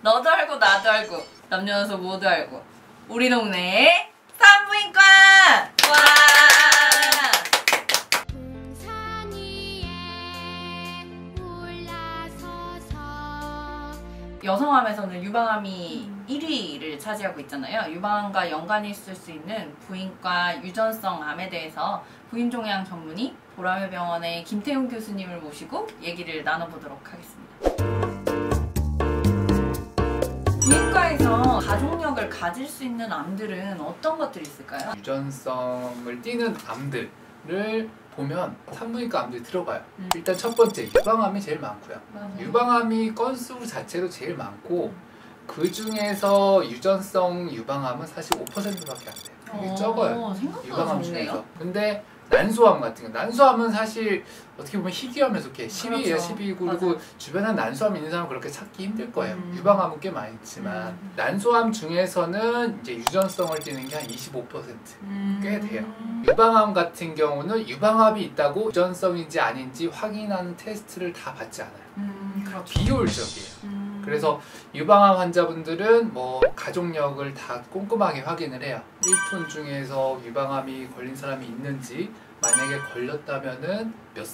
너도 알고 나도 알고 남녀노소 모두 알고 우리 동네 산부인과! 와! 동산 위에 올라서서 여성암에서는 유방암이 1위를 차지하고 있잖아요. 유방암과 연관이 있을 수 있는 부인과 유전성 암에 대해서 부인종양 전문의 보라매 병원의 김태훈 교수님을 모시고 얘기를 나눠보도록 하겠습니다. 부인과에서 가족력을 가질 수 있는 암들은 어떤 것들이 있을까요? 유전성을 띠는 암들을 보면 산부인과 암들이 들어가요. 일단 첫 번째 유방암이 제일 많고요. 맞아요. 유방암이 건수 자체로 제일 많고 그 중에서 유전성 유방암은 사실 5%밖에 안 돼요. 되게 적어요. 생각보다 유방암 적네요. 중에서. 근데 난소암 같은 거, 난소암은 사실 어떻게 보면 희귀암에 속해 10위에요. 그렇죠. 10위고 그리고 주변에 난소암 있는 사람은 그렇게 찾기 힘들 거예요. 유방암은 꽤 많이 있지만 난소암 중에서는 이제 유전성을 띠는 게 한 25% 꽤 돼요. 유방암 같은 경우는 유방암이 있다고 유전성인지 아닌지 확인하는 테스트를 다 받지 않아요. 그렇죠. 비효율적이에요. 그래서 유방암 환자분들은 뭐 가족력을 다 꼼꼼하게 확인을 해요. 1촌 중에서 유방암이 걸린 사람이 있는지, 만약에 걸렸다면은 몇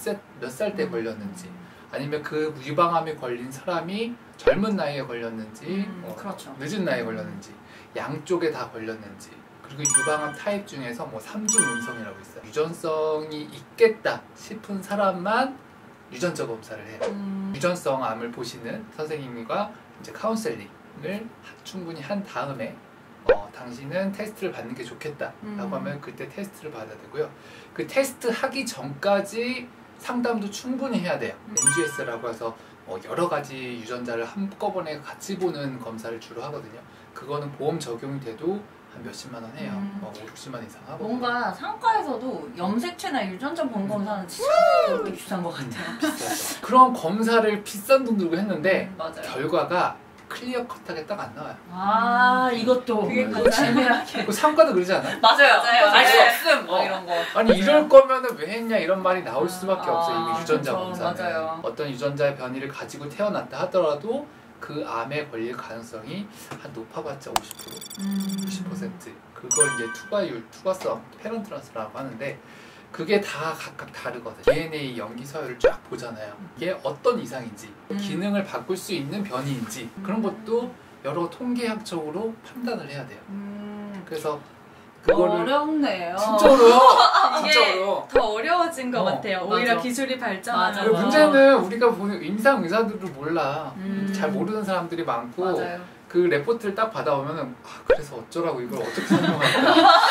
살 때 걸렸는지, 아니면 그 유방암이 걸린 사람이 젊은 나이에 걸렸는지, 그렇죠. 늦은 나이에 걸렸는지, 양쪽에 다 걸렸는지, 그리고 유방암 타입 중에서 뭐 3중 음성이라고 있어요. 유전성이 있겠다 싶은 사람만 유전자 검사를 해요. 유전성 암을 보시는 선생님과 이제 카운셀링을 충분히 한 다음에 당신은 테스트를 받는 게 좋겠다 라고 하면 그때 테스트를 받아야 되고요. 그 테스트 하기 전까지 상담도 충분히 해야 돼요. NGS라고 해서 여러 가지 유전자를 한꺼번에 같이 보는 검사를 주로 하거든요. 그거는 보험 적용이 돼도 한 몇십만 원 해요. 5, 60만 이상 하고. 뭔가 상과에서도 염색체나 유전자 보험 검사는 진짜 비싼 것 같아요. 비싸죠. 그런 검사를 비싼 돈 들고 했는데 맞아요. 결과가 클리어 컷하게 딱 안 나와요. 이것도 그게 애매하게. 그 상과도 그러지 않아요? 맞아요. 알 수 네. 없음. 뭐 이런 거. 아니 이럴 거면은 왜 했냐 이런 말이 나올 수밖에 없어요. 이미 유전자 그쵸, 검사는. 맞아요. 어떤 유전자의 변이를 가지고 태어났다 하더라도 그 암에 걸릴 가능성이 한 높아봤자 50%, 60%. 그걸 이제 투과성, 페런트란스라고 하는데 그게 다 각각 다르거든요. DNA 염기 서열을 쫙 보잖아요. 이게 어떤 이상인지, 기능을 바꿀 수 있는 변이인지 그런 것도 여러 통계학적으로 판단을 해야 돼요. 그래서 그거를 어렵네요. 진짜로요. 이게 진짜로요. 더 어려워진 것 같아요. 오히려 맞아. 기술이 맞아. 발전하면서 그 문제는 우리가 보는 임상 의사들도 몰라. 잘 모르는 사람들이 많고 맞아요. 그 레포트를 딱 받아오면은 그래서 어쩌라고 이걸 어떻게 설명할까.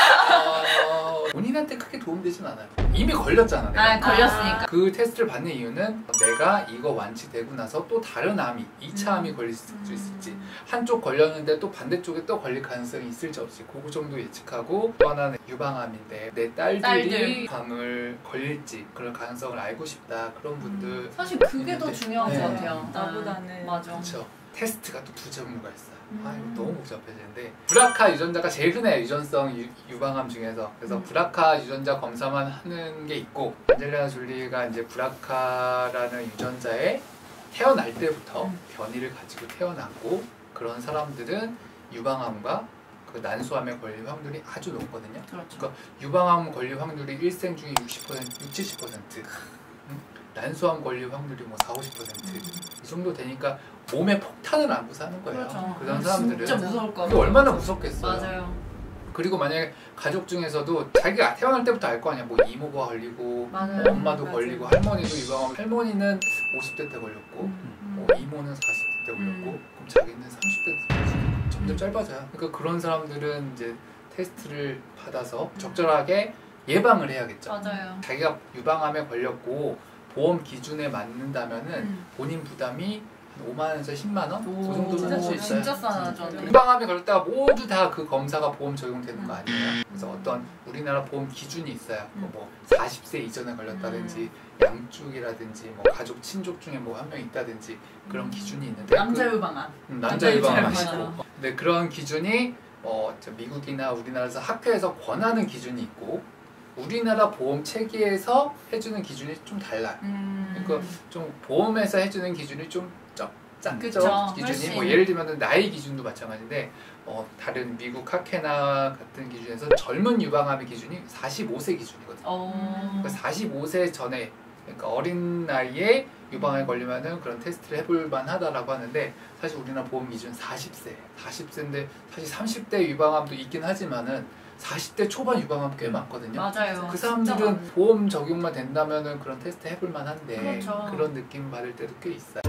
본인한테 크게 도움되진 않아요. 이미 걸렸잖아. 내가. 걸렸으니까. 그 테스트를 받는 이유는 내가 이거 완치되고 나서 또 다른 암이 2차 암이 걸릴 수 있을지, 한쪽 걸렸는데 또 반대쪽에 또 걸릴 가능성이 있을지 없을지 그거 정도 예측하고, 또 하나는 유방암인데 내 딸들이 암을 걸릴지 그럴 가능성을 알고 싶다 그런 분들 사실 그게 더 있는데. 중요한 네. 것 같아요. 나보다는. 맞아. 그렇죠. 테스트가 또 두 종류가 있어요. 이거 너무 복잡해지는데 브라카 유전자가 제일 흔해요. 유전성 유방암 중에서. 그래서 브라카 유전자 검사만 하는 게 있고, 안젤리나 졸리가 이제 브라카라는 유전자에 태어날 때부터 변이를 가지고 태어났고, 그런 사람들은 유방암과 그 난소암에 걸릴 확률이 아주 높거든요. 그렇죠. 그러니까 유방암 걸릴 확률이 일생 중에 60%, 70%, 난소암 걸릴 확률이 뭐 40~50% 이 정도 되니까 몸에 폭탄을 안고 사는 거예요. 그렇죠. 그런 사람들은 진짜 무서울 거 그게 얼마나 무섭겠어요. 맞아요. 그리고 만약에 가족 중에서도 자기가 태어날 때부터 알 거 아니야. 뭐 이모가 걸리고, 맞아요. 뭐 엄마도 맞아요. 걸리고, 할머니도 유방암. 할머니는 50대 때 걸렸고, 뭐 이모는 40대 때 걸렸고, 그럼 자기는 30대 때 걸렸고, 점점 짧아져요. 그러니까 그런 사람들은 이제 테스트를 받아서 적절하게 예방을 해야겠죠. 맞아요. 자기가 유방암에 걸렸고 보험 기준에 맞는다면은 본인 부담이 한 5만 원에서 10만 원? 그 정도는 할 수 있어요. 진짜 싸죠. 유방암에 걸렸다가 모두 다 그 검사가 보험 적용되는 거 아니에요. 그래서 어떤 우리나라 보험 기준이 있어요. 뭐 40세 이전에 걸렸다든지 양쪽이라든지 뭐 가족 친족 중에 뭐 한 명 있다든지 그런 기준이 있는데 남자 유방암. 남자 유방암 유방암. 아시고 근데 그런 기준이 미국이나 우리나라에서 학회에서 권하는 기준이 있고 우리나라 보험 체계에서 해주는 기준이 좀 달라요. 그러니까 좀 보험에서 해주는 기준이 좀 작죠. 그쵸, 기준이 훨씬. 뭐 예를 들면 나이 기준도 마찬가지인데 다른 미국 하케나 같은 기준에서 젊은 유방암의 기준이 45세 기준이거든요. 그러니까 45세 전에 그러니까 어린 나이에 유방암에 걸리면은 그런 테스트를 해볼 만하다라고 하는데 사실 우리나라 보험 기준 40세인데 사실 30대 유방암도 있긴 하지만은 40대 초반 유방암 꽤 많거든요. 맞아요. 그 진짜 사람들은 많아요. 보험 적용만 된다면은 그런 테스트 해볼 만한데 그렇죠. 그런 느낌 받을 때도 꽤 있어요.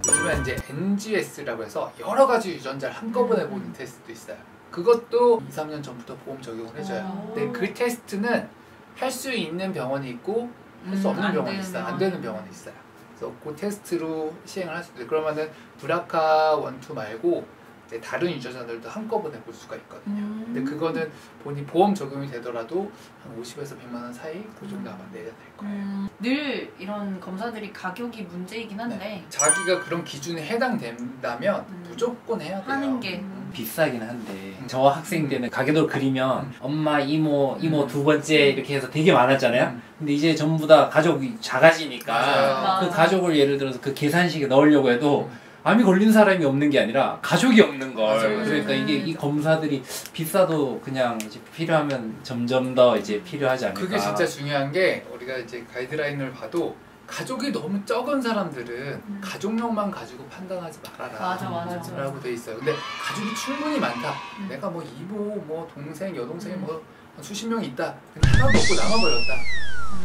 요즘에 이제 NGS라고 해서 여러 가지 유전자를 한꺼번에 보는 테스트도 있어요. 그것도 2, 3년 전부터 보험 적용을 해줘요. 근데 그 테스트는 할 수 있는 병원이 있고 할 수 없는 안 병원이 되는 있어요. 안 병원. 되는 병원이 있어요. 그래서 그 테스트로 시행을 할 수 있어요. 그러면은 브라카 1, 2 말고 이제 다른 유전자들도 한꺼번에 볼 수가 있거든요. 근데 그거는 본인 보험 적용이 되더라도 한 50에서 100만 원 사이 그 정도 아마 내야 될 거예요. 늘 이런 검사들이 가격이 문제이긴 한데 네. 자기가 그런 기준에 해당된다면 무조건 해야 돼요. 하는 게 비싸긴 한데 저 학생 때는 가계도를 그리면 엄마, 이모 두 번째 이렇게 해서 되게 많았잖아요. 근데 이제 전부 다 가족이 작아지니까 맞아요. 그 가족을 예를 들어서 그 계산식에 넣으려고 해도 암이 걸린 사람이 없는 게 아니라 가족이 없는 걸. 맞아요. 그러니까 이게 이 검사들이 비싸도 그냥 이제 필요하면 점점 더 이제 필요하지 않을까. 그게 진짜 중요한 게 우리가 이제 가이드라인을 봐도 가족이 너무 적은 사람들은 가족력만 가지고 판단하지 말아라. 맞아. 라고 돼 있어요. 근데 가족이 충분히 많다. 내가 뭐 이모, 뭐 동생, 여동생이 뭐 수십 명이 있다. 근데 하나도 없고 나만 걸렸다.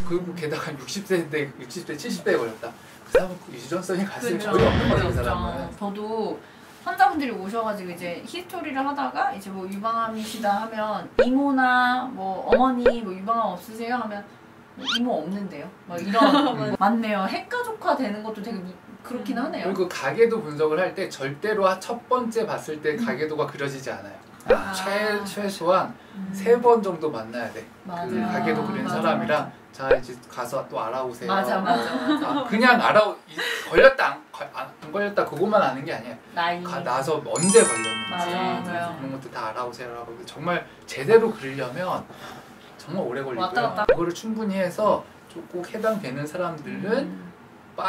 그리고 게다가 60세인데 60세, 70세에 걸렸다. 그 사람은 유전성이 가슴이 그렇죠. 거의 없는 거죠, 그 그렇죠. 사람은. 저도 환자분들이 오셔가지고 이제 히스토리를 하다가 이제 뭐 유방암이시다 하면 이모나 뭐 어머니 뭐 유방암 없으세요 하면 이모 없는데요. 막 이런 맞네요. 핵가족화 되는 것도 되게 그렇긴 하네요. 그리고 가계도 분석을 할 때 절대로 첫 번째 봤을 때 가계도가 그려지지 않아요. 최소한 3번 정도 만나야 돼. 그 맞아요. 가계도 그린 맞아, 사람이랑 자 이제 가서 또 알아오세요. 맞아. 그냥 걸렸다 안 걸렸다 그것만 아는 게 아니에요. 나서 언제 걸렸는지 맞아요. 그런 것도 다 알아오세요라고. 정말 제대로 그리려면 정말 오래 왔다 걸리고요. 갔다. 그거를 충분히 해서 꼭 해당되는 사람들은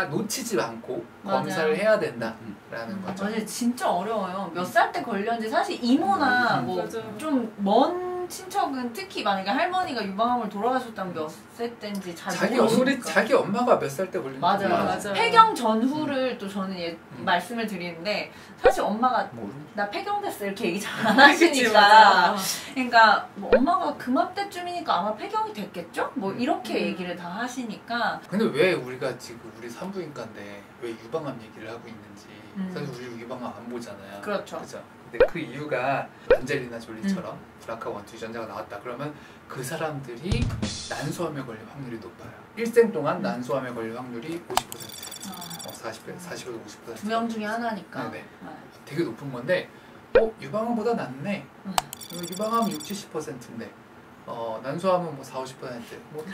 놓치지 않고 맞아요. 검사를 해야 된다라는 거죠. 맞아요. 진짜 어려워요. 몇 살 때 걸렸는지 사실 이모나 뭐 좀 먼 친척은 특히 만약에 할머니가 유방암을 돌아가셨다면 몇 세 때인지 잘 모르니까. 자기 엄마가 몇 살 때 걸렸는지 맞아요. 폐경 전후를 또 저는 말씀을 드리는데 사실 엄마가 나 폐경됐어 이렇게 얘기 잘 안 하시니까 그러니까 뭐 엄마가 그맘때쯤이니까 아마 폐경이 됐겠죠? 뭐 이렇게 얘기를 다 하시니까. 근데 왜 우리가 지금 우리 산부인과인데 왜 유방암 얘기를 하고 있는지 사실 우리 유방암 안 보잖아요. 그렇죠. 근데 그 이유가 안젤리나 졸리처럼 브라카 1, 2 유전자가 나왔다 그러면 그 사람들이 난소암에 걸릴 확률이 높아요. 일생 동안 난소암에 걸릴 확률이 50%. 40에서 50%. 두 명 중에 하나니까. 네. 되게 높은 건데 유방암보다 낫네. 유방암 60, 70%인데 난소암은 뭐 40, 50%. 뭐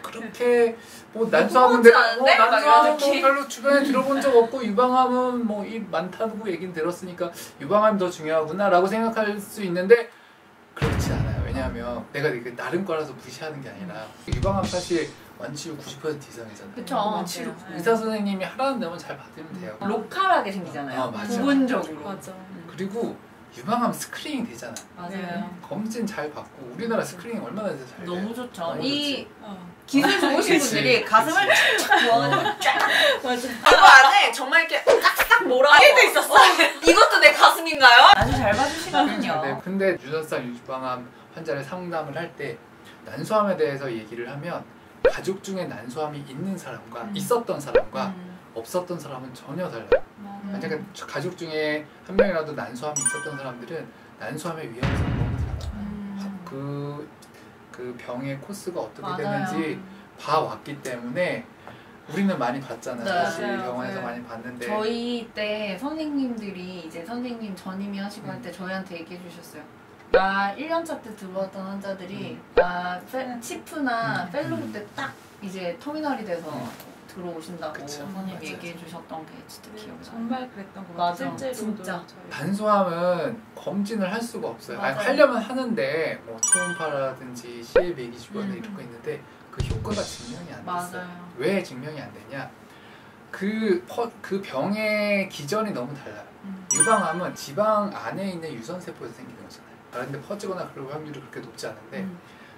그렇게 난소암은 내가 난소암은 뭐 별로 주변에 들어본 적 없고 유방암은 뭐 많다고 얘기는 들었으니까 유방암이 더 중요하구나라고 생각할 수 있는데 그렇지 않아요. 왜냐하면 내가 이게 다른 거라서 무시하는 게 아니라 유방암 사실 완치율 90% 이상이잖아요. 그쵸. 치료 의사 선생님이 하라는 대로 잘 받으면 돼요. 로컬하게 생기잖아요. 맞아. 부분적으로. 맞아. 그리고 유방암 스크리닝 되잖아. 맞아요. 검진 잘 받고 우리나라 스크리닝 얼마나 돼서 잘 돼? 너무 좋죠. 너무 이 좋지. 기술 좋으신 분들이 가슴을 쫙 모아가지고 쫙 맞아. 그거 안에 정말 이렇게 싹싹 몰아서 해도 있었어. 이것도 내 가슴인가요? 아주 잘 봐주시거든요. 네, 근데 유전성 유방암 환자를 상담을 할 때 난소암에 대해서 얘기를 하면 가족 중에 난소암이 있는 사람과 있었던 사람과 없었던 사람은 전혀 달라요. 만약에 가족 중에 한 명이라도 난소암이 있었던 사람들은 난소암의 위험성이 너무 작아요. 그 병의 코스가 어떻게 맞아요. 되는지 봐왔기 때문에 우리는 많이 봤잖아요. 네, 사실 맞아요. 병원에서 네. 많이 봤는데 저희 때 선생님들이 이제 선생님 전임이 하시고 할 때 저희한테 얘기해 주셨어요. 나 1년차 때 들어왔던 환자들이 나 치프나 펠로우 때 딱 이제 터미널이 돼서 들어오신다고 그쵸. 선생님 맞아요. 얘기해 주셨던 게 진짜 기억이 나요. 정말 그랬던 것 맞아. 같아요. 실제로도 진짜. 저희 난소암은 검진을 할 수가 없어요. 아니, 맞아요. 하려면 하는데 뭐 초음파라든지 CL배기 주변에 음. 이런 거 있는데 그 효과가 증명이 안 됐어요. 맞아요. 왜 증명이 안 되냐? 그 병의 기전이 너무 달라요. 유방암은 지방 안에 있는 유선세포에서 생기는 거잖아요. 다른 데 퍼지거나 그럴 확률이 그렇게 높지 않은데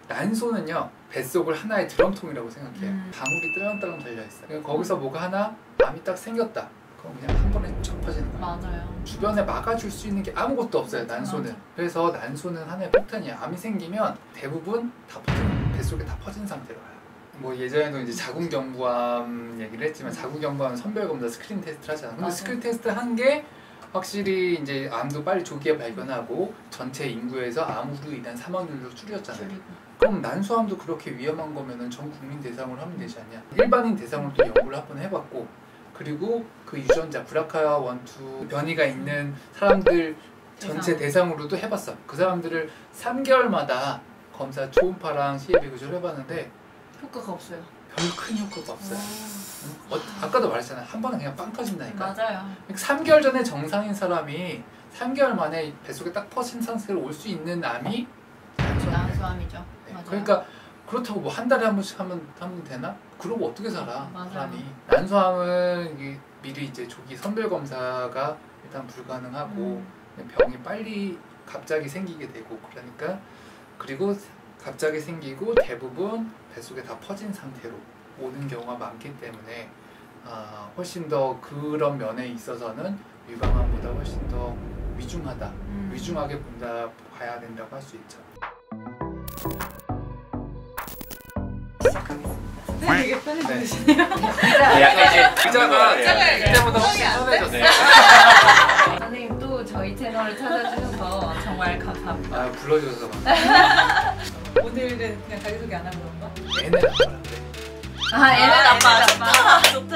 난소는요 뱃속을 하나의 드럼통이라고 생각해요. 방울이 뜰렁뜰렁 달려있어요. 그러니까 거기서 뭐가 하나 암이 딱 생겼다. 그럼 그냥 한 번에 쭉 퍼지는 거예요. 맞아요. 주변에 막아줄 수 있는 게 아무것도 없어요. 난소는. 맞아. 그래서 난소는 하나의 폭탄이야. 암이 생기면 대부분 다 퍼지는 뱃속에 다 퍼진 상태로 와요. 뭐 예전에도 이제 자궁경부암 얘기를 했지만 자궁경부암 선별검사 스크린 테스트를 하잖아. 근데 맞아. 스크린 테스트 한 게 확실히 이제 암도 빨리 조기에 발견하고 전체 인구에서 암으로 인한 사망률도 줄였잖아요. 줄이고. 그럼 난소암도 그렇게 위험한 거면은 전 국민 대상으로 하면 되지 않냐? 일반인 대상으로 또 연구를 한번 해봤고, 그리고 그 유전자 BRCA1, 2 변이가 있는 사람들 전체 대상으로도 해봤어. 그 사람들을 3개월마다 검사 초음파랑 CA 배구조를 해봤는데 효과가 없어요. 별로 큰 효과가 없어요. 아까도 말했잖아. 한 번은 그냥 빵 터진다니까. 맞아요. 3개월 전에 정상인 사람이 3개월 만에 뱃속에 딱 퍼진 상태로 올 수 있는 암이 난소암이에요. 난소암이죠. 네. 맞아요. 그러니까 그렇다고 뭐 한 달에 한 번씩 하면 되나? 그러고 어떻게 살아? 맞아요. 사람이. 난소암은 이게 미리 이제 조기 선별 검사가 일단 불가능하고 병이 빨리 갑자기 생기게 되고 그러니까 그리고 갑자기 생기고 대부분 뱃속에 다 퍼진 상태로 오는 경우가 많기 때문에 훨씬 더 그런 면에 있어서는 유방암보다 훨씬 더 위중하다, 위중하게 봐야 된다고 할 수 있죠. 되게 편해 네. 보이시네요. 약간 이제 의자가 네. 그때보다 훨씬 편해졌어요. 선생님 또 저희 채널을 찾아주셔서 정말 감사합니다. 불러주셔서 막 오늘은 그냥 자기소개 안 하고 그런가? 애는 아빠랑 그래. 애는 아빠. 좋다.